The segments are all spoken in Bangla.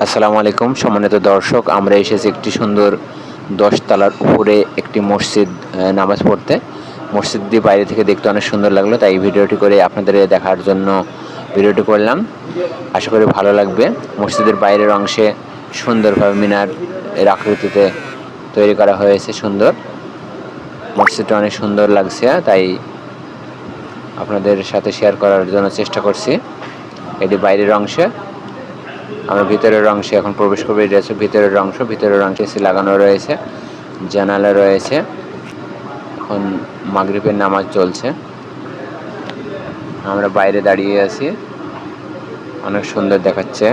আসসালামু আলাইকুম সম্মানিত দর্শক, আমরা এসেছি একটি সুন্দর ১০ তলার উপরে একটি মসজিদ নামাজ পড়তে। মসজিদটি বাইরে থেকে দেখতে অনেক সুন্দর লাগলো, তাই ভিডিওটি করে আপনাদের দেখার জন্য ভিডিওটি করলাম। আশা করি ভালো লাগবে। মসজিদের বাইরের অংশে সুন্দরভাবে মিনার এর আকৃতিতে তৈরি করা হয়েছে সুন্দর। মসজিদটা অনেক সুন্দর লাগছে, তাই আপনাদের সাথে শেয়ার করার জন্য চেষ্টা করছি। এটি বাইরের অংশে, আমরা ভিতরের অংশে এখন প্রবেশ করবো। এটা হচ্ছে ভিতরের অংশে এসি লাগানো রয়েছে, জানালা রয়েছে। এখন মাগরিবের নামাজ চলছে, আমরা বাইরে দাঁড়িয়ে আছি, অনেক সুন্দর দেখাচ্ছে।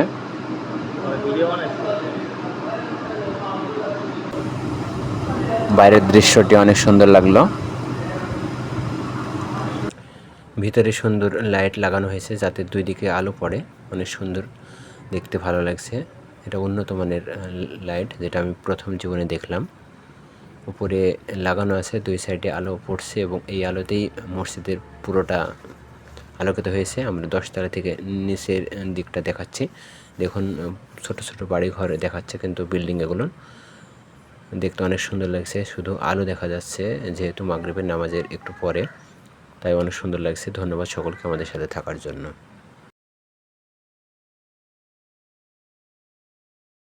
বাইরের দৃশ্যটি অনেক সুন্দর লাগলো। ভিতরে সুন্দর লাইট লাগানো হয়েছে যাতে দুই দিকে আলো পড়ে, অনেক সুন্দর দেখতে ভালো লাগছে। এটা উন্নত মানের লাইট, যেটা আমি প্রথম জীবনে দেখলাম। উপরে লাগানো আছে, দুই সাইডে আলো পড়ছে এবং এই আলোতেই মসজিদের পুরোটা আলোকিত হয়েছে। আমরা ১০ তলা থেকে নিচের দিকটা দেখাচ্ছি। দেখুন ছোট ছোট বাড়ি ঘর দেখাচ্ছে, কিন্তু বিল্ডিং এগুলো দেখতে অনেক সুন্দর লাগছে। শুধু আলো দেখা যাচ্ছে, যেহেতু মাগরিবের নামাজের একটু পরে, তাই অনেক সুন্দর লাগছে। ধন্যবাদ সকলকে আমাদের সাথে থাকার জন্য।